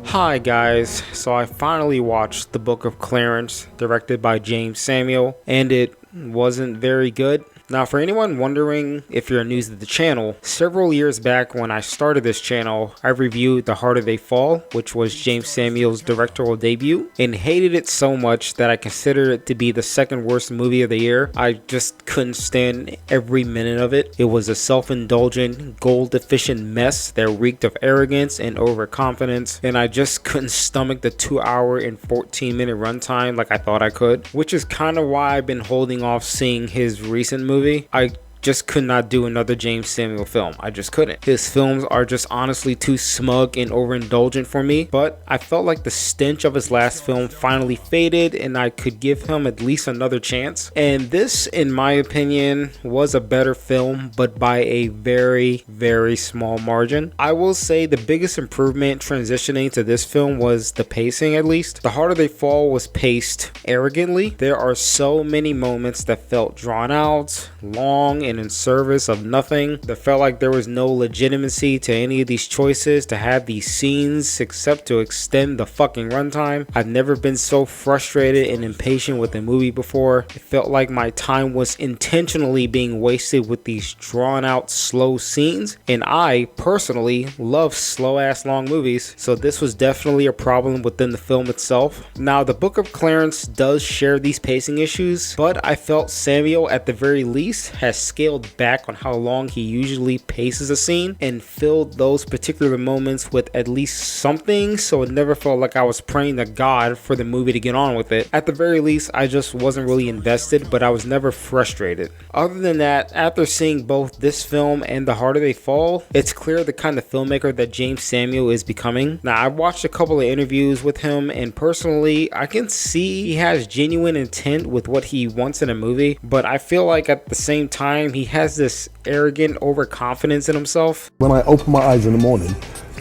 Hi guys, so I finally watched the Book of Clarence, directed by James Samuel, and it wasn't very good. Now, for anyone wondering if you're new to the channel, several years back when I started this channel, I reviewed The Harder They Fall, which was James Samuel's directorial debut, and hated it so much that I considered it to be the second worst movie of the year. I just couldn't stand every minute of it. It was a self-indulgent, gold-deficient mess that reeked of arrogance and overconfidence, and I just couldn't stomach the 2-hour and 14-minute runtime like I thought I could, which is kind of why I've been holding off seeing his recent movie. I just could not do another James Samuel film. I just couldn't. His films are just honestly too smug and overindulgent for me, but I felt like the stench of his last film finally faded and I could give him at least another chance. And this, in my opinion, was a better film, but by a very, very small margin. I will say the biggest improvement transitioning to this film was the pacing, at least. The Harder They Fall was paced arrogantly. There are so many moments that felt drawn out, long, and in service of nothing. That felt like there was no legitimacy to any of these choices to have these scenes except to extend the fucking runtime. I've never been so frustrated and impatient with a movie before. It felt like my time was intentionally being wasted with these drawn out slow scenes, and I personally love slow ass long movies, so this was definitely a problem within the film itself. Now, the Book of Clarence does share these pacing issues, but I felt Samuel at the very least has scaled back on how long he usually paces a scene and filled those particular moments with at least something, so it never felt like I was praying to God for the movie to get on with it. At the very least, I just wasn't really invested, but I was never frustrated. Other than that, after seeing both this film and The Harder They Fall, it's clear the kind of filmmaker that James Samuel is becoming. Now, I've watched a couple of interviews with him, and personally, I can see he has genuine intent with what he wants in a movie, but I feel like at the same time, he has this arrogant overconfidence in himself. When I open my eyes in the morning,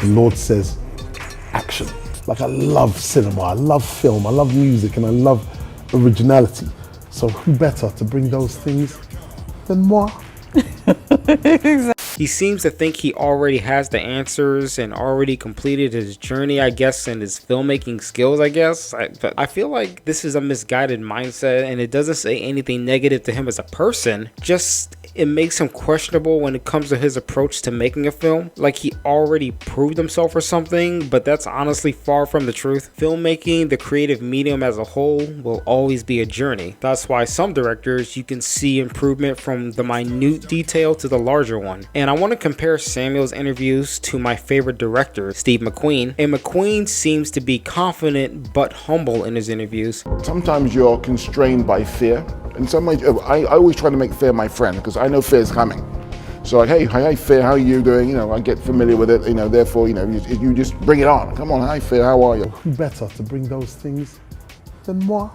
the Lord says, action. Like, I love cinema, I love film, I love music, and I love originality. So who better to bring those things than moi? Exactly. He seems to think he already has the answers and already completed his journey, I guess, and his filmmaking skills, I guess. But I feel like this is a misguided mindset, and it doesn't say anything negative to him as a person. Just it makes him questionable when it comes to his approach to making a film. Like he already proved himself or something, but that's honestly far from the truth. Filmmaking, the creative medium as a whole, will always be a journey. That's why some directors, you can see improvement from the minute detail to the larger one. And I want to compare Samuel's interviews to my favorite director, Steve McQueen. And McQueen seems to be confident but humble in his interviews. Sometimes you're constrained by fear. And sometimes I always try to make fear my friend because I know fear is coming. So like, hey, hi fear, how are you doing? You know, I get familiar with it. You know, therefore, you know, you just bring it on. Come on, hi fear, how are you? Who better to bring those things than moi?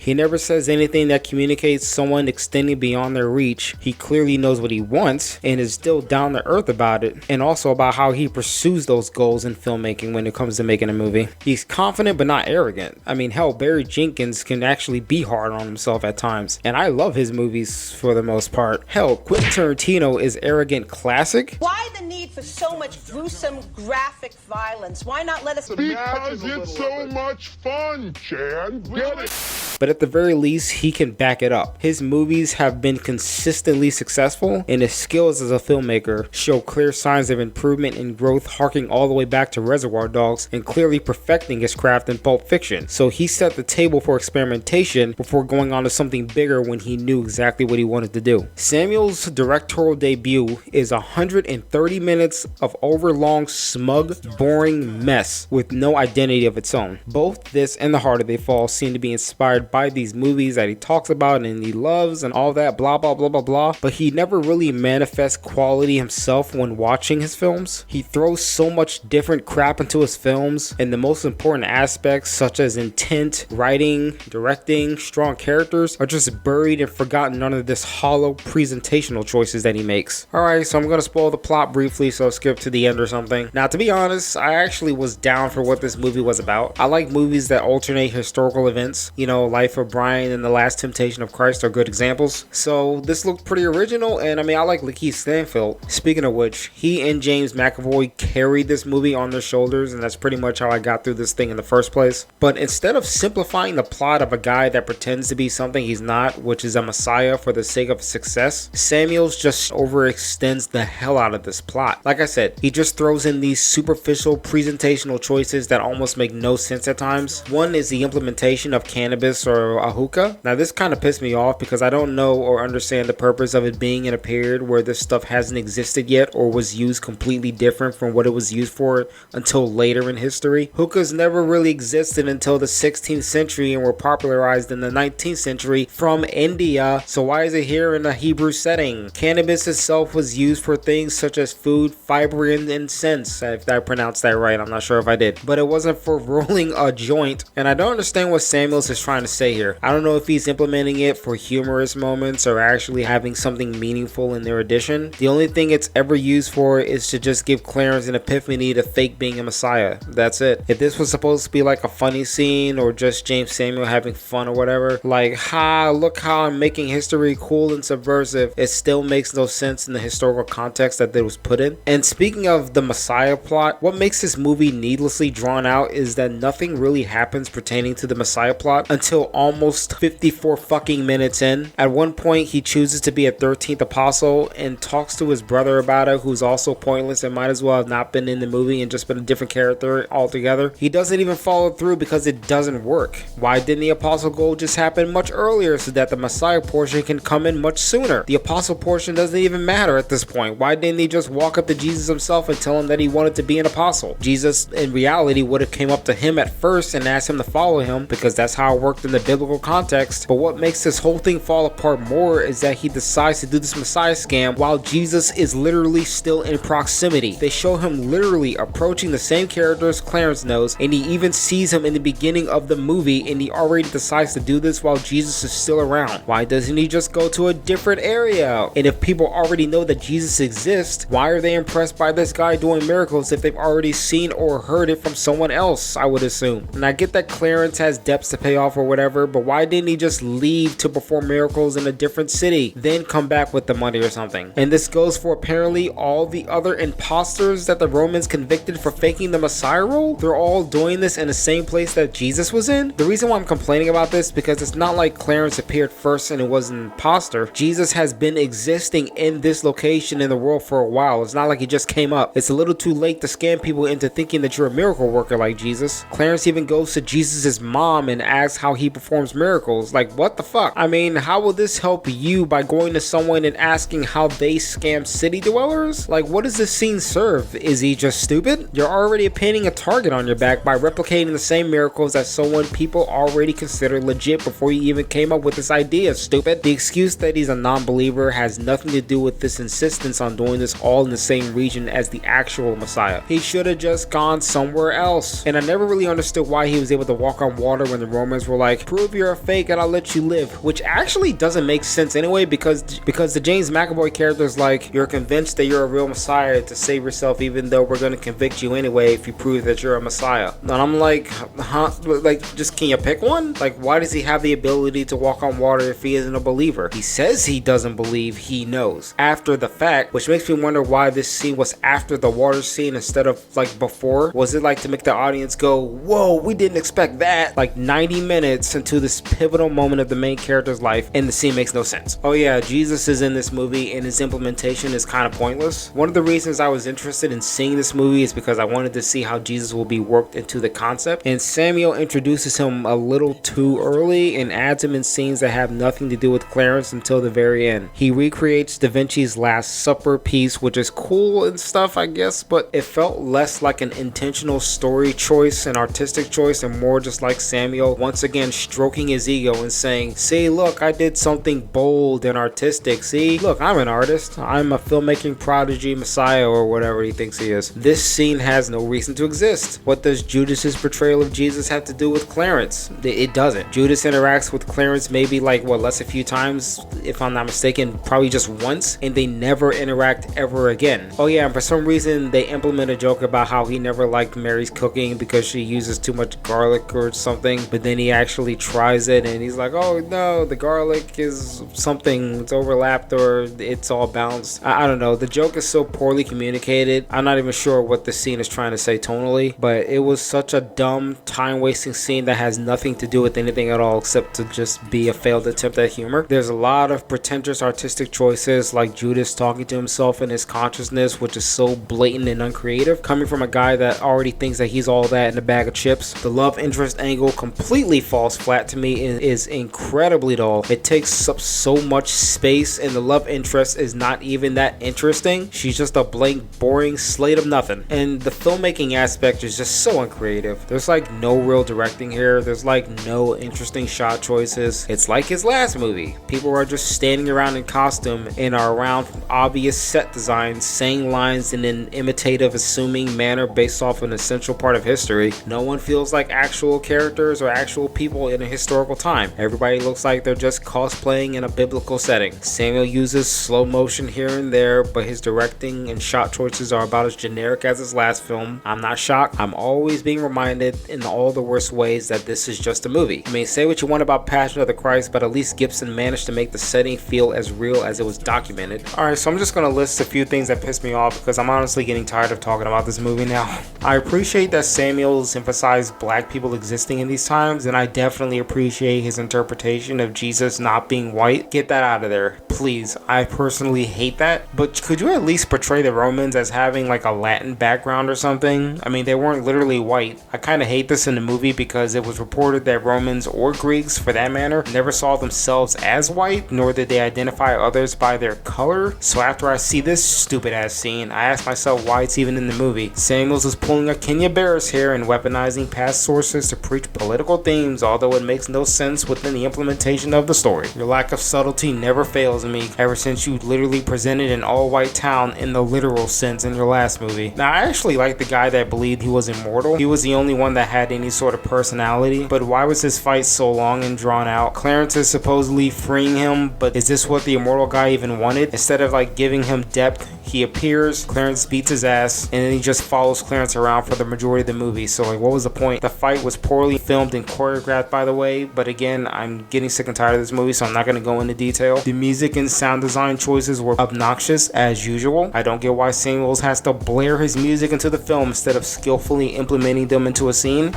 He never says anything that communicates someone extending beyond their reach. He clearly knows what he wants and is still down to earth about it, and also about how he pursues those goals in filmmaking when it comes to making a movie. He's confident but not arrogant. I mean, hell, Barry Jenkins can actually be hard on himself at times, and I love his movies for the most part. Hell, Quentin Tarantino is arrogant classic. Why the need for so much gruesome graphic violence? Why not let us... Because it's so much fun, Chad. Get it? But at the very least, he can back it up. His movies have been consistently successful, and his skills as a filmmaker show clear signs of improvement and growth, harking all the way back to Reservoir Dogs and clearly perfecting his craft in Pulp Fiction. So he set the table for experimentation before going on to something bigger when he knew exactly what he wanted to do. Samuel's directorial debut is 130 minutes of overlong, smug, boring mess with no identity of its own. Both this and The Harder They Fall seem to be inspired by these movies that he talks about and he loves and all that blah blah blah blah blah, but he never really manifests quality himself when watching his films. He throws so much different crap into his films, and the most important aspects such as intent, writing, directing, strong characters are just buried and forgotten under this hollow presentational choices that he makes. Alright, so I'm gonna spoil the plot briefly, so skip to the end or something. Now, to be honest, I actually was down for what this movie was about. I like movies that alternate historical events, you know, like Life of Brian and The Last Temptation of Christ are good examples. So this looked pretty original, and I mean, I like Lakeith Stanfield. Speaking of which, he and James McAvoy carried this movie on their shoulders, and that's pretty much how I got through this thing in the first place. But instead of simplifying the plot of a guy that pretends to be something he's not, which is a messiah for the sake of success, Samuels just overextends the hell out of this plot. Like I said, he just throws in these superficial presentational choices that almost make no sense at times. One is the implementation of cannabis or a hookah. Now this kind of pissed me off because I don't know or understand the purpose of it being in a period where this stuff hasn't existed yet or was used completely different from what it was used for until later in history. Hookahs never really existed until the 16th century and were popularized in the 19th century from India, so why is it here in a Hebrew setting? Cannabis itself was used for things such as food, fiber, and incense, if I pronounced that right. I'm not sure if I did, but it wasn't for rolling a joint, and I don't understand what Samuels is trying to say here. I don't know if he's implementing it for humorous moments or actually having something meaningful in their addition. The only thing it's ever used for is to just give Clarence an epiphany to fake being a messiah. That's it. If this was supposed to be like a funny scene or just James Samuel having fun or whatever, like, look how I'm making history cool and subversive, it still makes no sense in the historical context that it was put in. And speaking of the messiah plot, what makes this movie needlessly drawn out is that nothing really happens pertaining to the messiah plot until almost 54 fucking minutes in. At one point, he chooses to be a 13th apostle and talks to his brother about it, who's also pointless and might as well have not been in the movie and just been a different character altogether. He doesn't even follow through because it doesn't work. Why didn't the apostle goal just happen much earlier so that the messiah portion can come in much sooner? The apostle portion doesn't even matter at this point. Why didn't he just walk up to Jesus himself and tell him that he wanted to be an apostle? Jesus in reality would have came up to him at first and asked him to follow him because that's how it worked in the biblical context. But what makes this whole thing fall apart more is that he decides to do this messiah scam while Jesus is literally still in proximity. They show him literally approaching the same characters Clarence knows, and he even sees him in the beginning of the movie, and he already decides to do this while Jesus is still around. Why doesn't he just go to a different area? And if people already know that Jesus exists, why are they impressed by this guy doing miracles if they've already seen or heard it from someone else, I would assume? And I get that Clarence has debts to pay off or whatever, but why didn't he just leave to perform miracles in a different city, then come back with the money or something? And this goes for apparently all the other imposters that the Romans convicted for faking the Messiah role. They're all doing this in the same place that Jesus was in. The reason why I'm complaining about this because it's not like Clarence appeared first and it was an imposter. Jesus has been existing in this location in the world for a while. It's not like he just came up. It's a little too late to scam people into thinking that you're a miracle worker like Jesus. Clarence even goes to Jesus's mom and asks how he performs miracles. Like, what the fuck? I mean, how will this help you by going to someone and asking how they scam city dwellers? Like, what does this scene serve? Is he just stupid? You're already painting a target on your back by replicating the same miracles that someone people already consider legit before you even came up with this idea, stupid. The excuse that he's a non-believer has nothing to do with this insistence on doing this all in the same region as the actual Messiah. He should have just gone somewhere else. And I never really understood why he was able to walk on water when the Romans were like, prove you're a fake and I'll let you live, which actually doesn't make sense anyway because the James McAvoy character is like, you're convinced that you're a real Messiah to save yourself even though we're going to convict you anyway if you prove that you're a Messiah. And I'm like, huh? Like, just can you pick one? Like, why does he have the ability to walk on water if he isn't a believer? He says he doesn't believe, he knows after the fact, which makes me wonder why this scene was after the water scene instead of like before. Was it like to make the audience go, whoa, we didn't expect that? Like 90 minutes into this pivotal moment of the main character's life and the scene makes no sense. Oh yeah, Jesus is in this movie and his implementation is kind of pointless. One of the reasons I was interested in seeing this movie is because I wanted to see how Jesus will be worked into the concept, and Samuel introduces him a little too early and adds him in scenes that have nothing to do with Clarence until the very end. He recreates Da Vinci's Last Supper piece, which is cool and stuff, I guess, but it felt less like an intentional story choice and artistic choice and more just like Samuel once again stroking his ego and saying, see, look, I did something bold and artistic. See, look, I'm an artist. I'm a filmmaking prodigy, messiah, or whatever he thinks he is. This scene has no reason to exist. What does Judas's portrayal of Jesus have to do with Clarence? It doesn't. Judas interacts with Clarence maybe like, what, less a few times, if I'm not mistaken, probably just once, and they never interact ever again. Oh yeah, and for some reason they implement a joke about how he never liked Mary's cooking because she uses too much garlic or something, but then he actually actually tries it and he's like, oh no, the garlic is something, it's overlapped or it's all bounced. I don't know, the joke is so poorly communicated. I'm not even sure what the scene is trying to say tonally, but it was such a dumb, time-wasting scene that has nothing to do with anything at all except to just be a failed attempt at humor. There's a lot of pretentious artistic choices, like Judas talking to himself in his consciousness, which is so blatant and uncreative, coming from a guy that already thinks that he's all that in a bag of chips. The love interest angle completely falls flat to me and is incredibly dull. It takes up so much space and the love interest is not even that interesting. She's just a blank, boring slate of nothing. And the filmmaking aspect is just so uncreative. There's like no real directing here. There's like no interesting shot choices. It's like his last movie. People are just standing around in costume and are around obvious set designs, saying lines in an imitative, assuming manner based off an essential part of history. No one feels like actual characters or actual people in a historical time. Everybody looks like they're just cosplaying in a biblical setting. Samuel uses slow motion here and there, but his directing and shot choices are about as generic as his last film. I'm not shocked. I'm always being reminded in all the worst ways that this is just a movie. I mean, say what you want about Passion of the Christ, but at least Gibson managed to make the setting feel as real as it was documented. Alright, so I'm just gonna list a few things that pissed me off because I'm honestly getting tired of talking about this movie now. I appreciate that Samuel's emphasized black people existing in these times, and I definitely appreciate his interpretation of Jesus not being white. Get that out of there, please. I personally hate that, but could you at least portray the Romans as having like a Latin background or something? I mean, they weren't literally white. I kind of hate this in the movie because it was reported that Romans or Greeks, for that matter, never saw themselves as white, nor did they identify others by their color. So after I see this stupid ass scene, I ask myself why it's even in the movie. Samuels is pulling a Kenya Barris here and weaponizing past sources to preach political themes, although it makes no sense within the implementation of the story. Your lack of subtlety never fails me, ever since you literally presented an all-white town in the literal sense in your last movie. Now, I actually like the guy that believed he was immortal. He was the only one that had any sort of personality, but why was his fight so long and drawn out? Clarence is supposedly freeing him, but is this what the immortal guy even wanted? Instead of like giving him depth, he appears, Clarence beats his ass, and then he just follows Clarence around for the majority of the movie. So like, what was the point? The fight was poorly filmed and choreographed, by the way, but again, I'm getting sick and tired of this movie, so I'm not going to go into detail. The music and sound design choices were obnoxious as usual. I don't get why Samuels has to blare his music into the film instead of skillfully implementing them into a scene.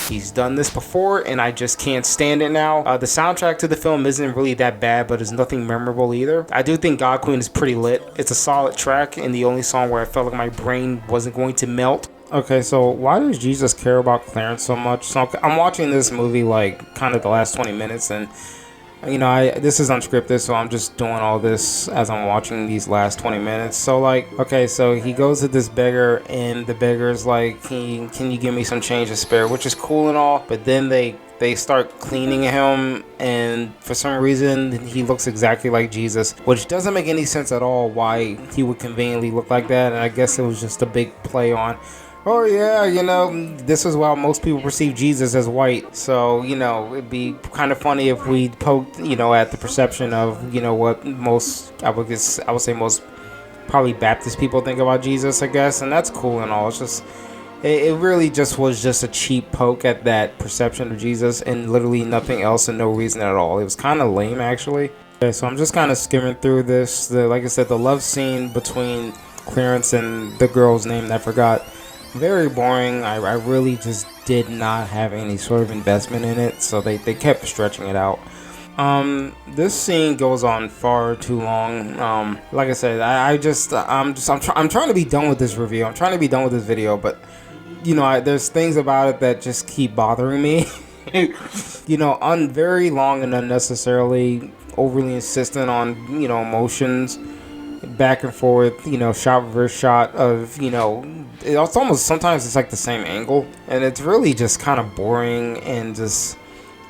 He's done this before and I just can't stand it now. The soundtrack to the film isn't really that bad, but it's nothing memorable either. I do think God Queen is pretty lit. It's a solid track and the only song where I felt like my brain wasn't going to melt. Okay, so why does Jesus care about Clarence so much? So I'm watching this movie like kind of the last 20 minutes and you know, this is unscripted, so I'm just doing all this as I'm watching these last 20 minutes. So like, okay, so he goes to this beggar and the beggar's like, can you give me some change to spare, which is cool and all, but then they start cleaning him and for some reason he looks exactly like Jesus, which doesn't make any sense at all why he would conveniently look like that. And I guess it was just a big play on, oh yeah, you know, this is why most people perceive Jesus as white. So, you know, it'd be kind of funny if we poked, you know, at the perception of, you know, what most, I would say most probably Baptist people think about Jesus, I guess. And that's cool and all. It's just, it really just was just a cheap poke at that perception of Jesus and literally nothing else and no reason at all. It was kind of lame, actually. Okay, so I'm just kind of skimming through this. Like I said, the love scene between Clarence and the girl's name that I forgot. Very boring. I really just did not have any sort of investment in it, so they kept stretching it out. This scene goes on far too long. Like I said, I'm trying to be done with this review. I'm trying to be done with this video, but you know, there's things about it that just keep bothering me. You know, very long and unnecessarily overly insistent on, you know, emotions, back and forth, you know, shot reverse shot of, you know, it's almost, sometimes it's like the same angle, and it's really just kind of boring and just,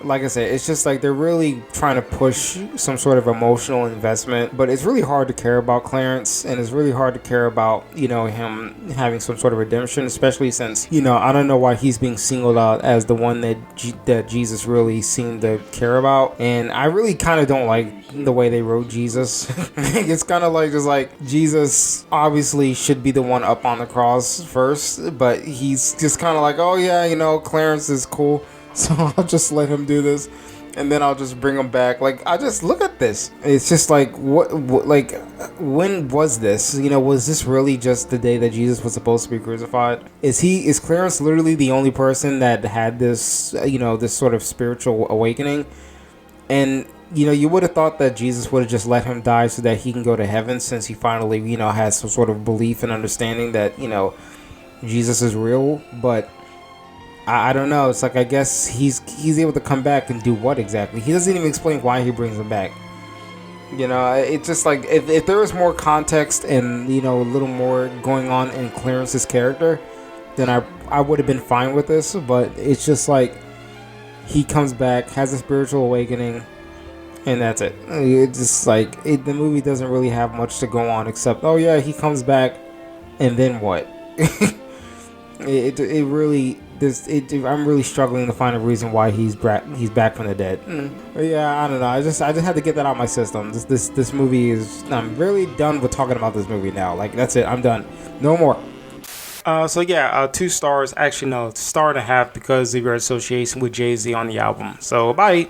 like I said, it's just like they're really trying to push some sort of emotional investment, but it's really hard to care about Clarence, and it's really hard to care about, him having some sort of redemption, especially since, I don't know why he's being singled out as the one that Jesus really seemed to care about. And I really kind of don't like the way they wrote Jesus. It's kind of like, just like, Jesus obviously should be the one up on the cross first, but he's just kind of like, oh yeah, Clarence is cool, so I'll just let him do this, and then I'll just bring him back. Like, I just look at this. It's just like, what like, when was this? Was this really just the day that Jesus was supposed to be crucified? Is Clarence literally the only person that had this, this sort of spiritual awakening? And, you would have thought that Jesus would have just let him die so that he can go to heaven, since he finally, has some sort of belief and understanding that, Jesus is real. But I don't know. It's like, I guess he's able to come back and do what exactly? He doesn't even explain why he brings him back. It's just like, if there was more context and, a little more going on in Clarence's character, then I would have been fine with this. But it's just like, he comes back, has a spiritual awakening, and that's it. It's just like, the movie doesn't really have much to go on except, oh yeah, he comes back, and then what? I'm really struggling to find a reason why he's back from the dead. But yeah, I don't know. I just had to get that out of my system. This movie is. I'm really done with talking about this movie now. Like, that's it. I'm done. No more. So yeah, 2 stars. Actually, no, star and a half, because of your association with Jay-Z on the album. So bye.